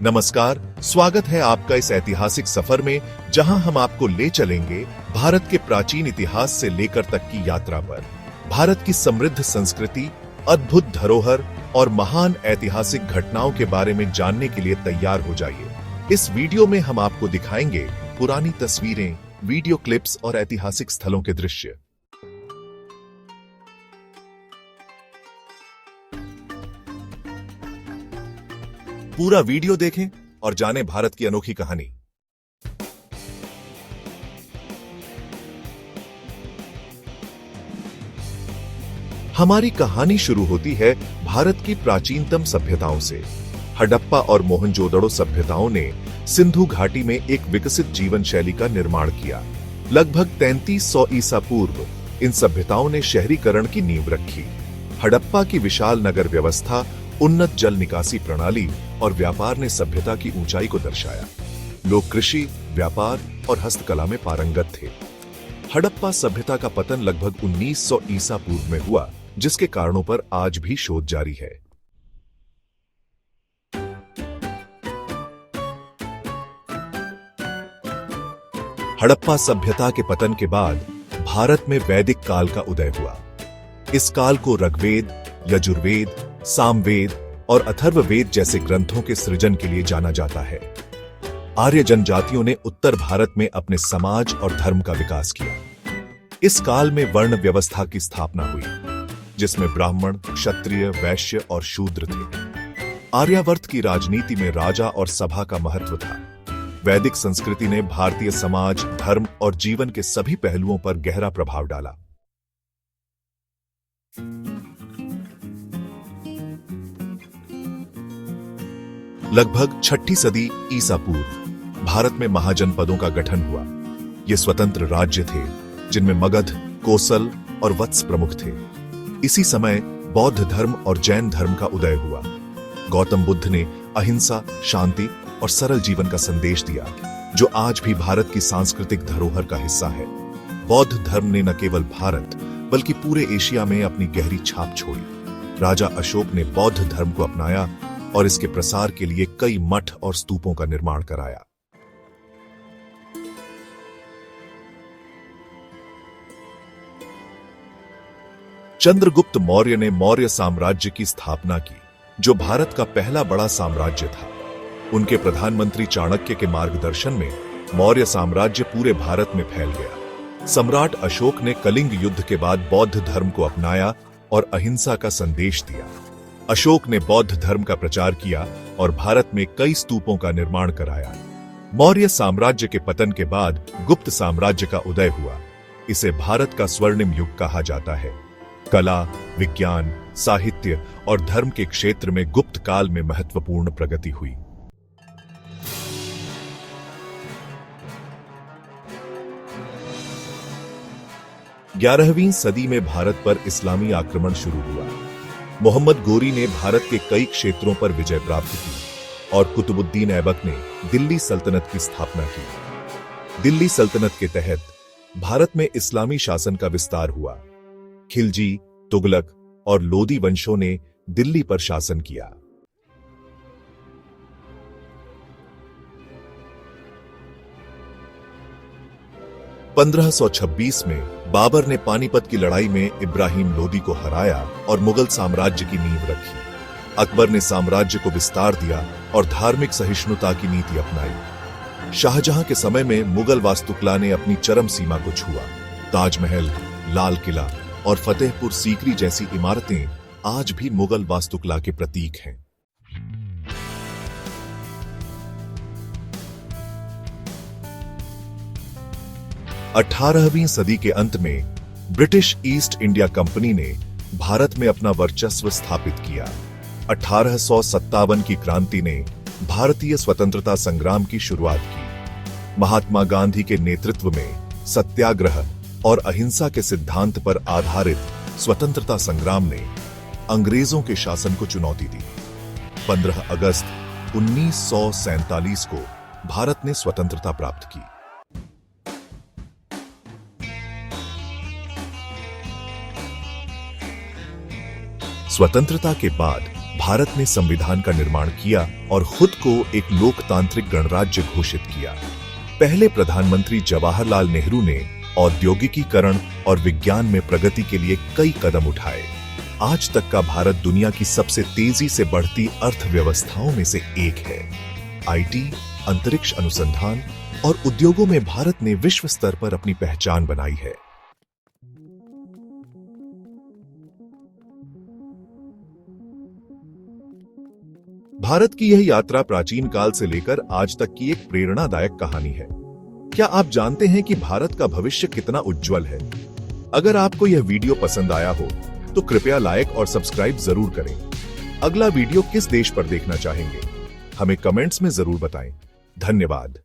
नमस्कार, स्वागत है आपका इस ऐतिहासिक सफर में जहां हम आपको ले चलेंगे भारत के प्राचीन इतिहास से लेकर तक की यात्रा पर। भारत की समृद्ध संस्कृति, अद्भुत धरोहर और महान ऐतिहासिक घटनाओं के बारे में जानने के लिए तैयार हो जाइए। इस वीडियो में हम आपको दिखाएंगे पुरानी तस्वीरें, वीडियो क्लिप्स और ऐतिहासिक स्थलों के दृश्य। पूरा वीडियो देखें और जानें भारत की अनोखी कहानी। हमारी कहानी शुरू होती है भारत की प्राचीनतम सभ्यताओं से। हड़प्पा और मोहनजोदड़ो सभ्यताओं ने सिंधु घाटी में एक विकसित जीवन शैली का निर्माण किया। लगभग 3300 ईसा पूर्व इन सभ्यताओं ने शहरीकरण की नींव रखी। हड़प्पा की विशाल नगर व्यवस्था, उन्नत जल निकासी प्रणाली और व्यापार ने सभ्यता की ऊंचाई को दर्शाया। लोग कृषि, व्यापार और हस्तकला में पारंगत थे। हड़प्पा सभ्यता का पतन लगभग 1900 ईसा पूर्व में हुआ, जिसके कारणों पर आज भी शोध जारी है। हड़प्पा सभ्यता के पतन के बाद भारत में वैदिक काल का उदय हुआ। इस काल को ऋग्वेद, यजुर्वेद, सामवेद और अथर्ववेद जैसे ग्रंथों के सृजन के लिए जाना जाता है। आर्य जनजातियों ने उत्तर भारत में अपने समाज और धर्म का विकास किया। इस काल में वर्ण व्यवस्था की स्थापना हुई, जिसमें ब्राह्मण, क्षत्रिय, वैश्य और शूद्र थे। आर्यावर्त की राजनीति में राजा और सभा का महत्व था। वैदिक संस्कृति ने भारतीय समाज, धर्म और जीवन के सभी पहलुओं पर गहरा प्रभाव डाला। लगभग 6ठी सदी ईसा पूर्व भारत में महाजनपदों का गठन हुआ। ये स्वतंत्र राज्य थे जिनमें मगध, कोसल और वत्स प्रमुख थे। इसी समय बौद्ध धर्म और जैन धर्म का उदय हुआ। गौतम बुद्ध ने अहिंसा, शांति और सरल जीवन का संदेश दिया, जो आज भी भारत की सांस्कृतिक धरोहर का हिस्सा है। बौद्ध धर्म ने न केवल भारत बल्कि पूरे एशिया में अपनी गहरी छाप छोड़ी। राजा अशोक ने बौद्ध धर्म को अपनाया और इसके प्रसार के लिए कई मठ और स्तूपों का निर्माण कराया। चंद्रगुप्त मौर्य ने मौर्य साम्राज्य की स्थापना की, जो भारत का पहला बड़ा साम्राज्य था। उनके प्रधानमंत्री चाणक्य के मार्गदर्शन में मौर्य साम्राज्य पूरे भारत में फैल गया। सम्राट अशोक ने कलिंग युद्ध के बाद बौद्ध धर्म को अपनाया और अहिंसा का संदेश दिया। अशोक ने बौद्ध धर्म का प्रचार किया और भारत में कई स्तूपों का निर्माण कराया। मौर्य साम्राज्य के पतन के बाद गुप्त साम्राज्य का उदय हुआ। इसे भारत का स्वर्णिम युग कहा जाता है। कला, विज्ञान, साहित्य और धर्म के क्षेत्र में गुप्त काल में महत्वपूर्ण प्रगति हुई। ग्यारहवीं सदी में भारत पर इस्लामी आक्रमण शुरू हुआ। मोहम्मद गोरी ने भारत के कई क्षेत्रों पर विजय प्राप्त की और कुतुबुद्दीन ऐबक ने दिल्ली सल्तनत की स्थापना की। दिल्ली सल्तनत के तहत भारत में इस्लामी शासन का विस्तार हुआ। खिलजी, तुगलक और लोदी वंशों ने दिल्ली पर शासन किया। (1526) में बाबर ने पानीपत की लड़ाई में इब्राहिम लोदी को हराया और मुगल साम्राज्य की नींव रखी। अकबर ने साम्राज्य को विस्तार दिया और धार्मिक सहिष्णुता की नीति अपनाई। शाहजहां के समय में मुगल वास्तुकला ने अपनी चरम सीमा को छुआ। ताजमहल, लाल किला और फतेहपुर सीकरी जैसी इमारतें आज भी मुगल वास्तुकला के प्रतीक हैं। 18वीं सदी के अंत में ब्रिटिश ईस्ट इंडिया कंपनी ने भारत में अपना वर्चस्व स्थापित किया। 1857 की क्रांति ने भारतीय स्वतंत्रता संग्राम की शुरुआत की। महात्मा गांधी के नेतृत्व में सत्याग्रह और अहिंसा के सिद्धांत पर आधारित स्वतंत्रता संग्राम ने अंग्रेजों के शासन को चुनौती दी। 15 अगस्त 1947 को भारत ने स्वतंत्रता प्राप्त की। स्वतंत्रता के बाद भारत ने संविधान का निर्माण किया और खुद को एक लोकतांत्रिक गणराज्य घोषित किया। पहले प्रधानमंत्री जवाहरलाल नेहरू ने औद्योगिकीकरण और विज्ञान में प्रगति के लिए कई कदम उठाए। आज तक का भारत दुनिया की सबसे तेजी से बढ़ती अर्थव्यवस्थाओं में से एक है। आईटी, अंतरिक्ष अनुसंधान और उद्योगों में भारत ने विश्व स्तर पर अपनी पहचान बनाई है। भारत की यह यात्रा प्राचीन काल से लेकर आज तक की एक प्रेरणादायक कहानी है। क्या आप जानते हैं कि भारत का भविष्य कितना उज्जवल है? अगर आपको यह वीडियो पसंद आया हो तो कृपया लाइक और सब्सक्राइब जरूर करें। अगला वीडियो किस देश पर देखना चाहेंगे? हमें कमेंट्स में जरूर बताएं। धन्यवाद।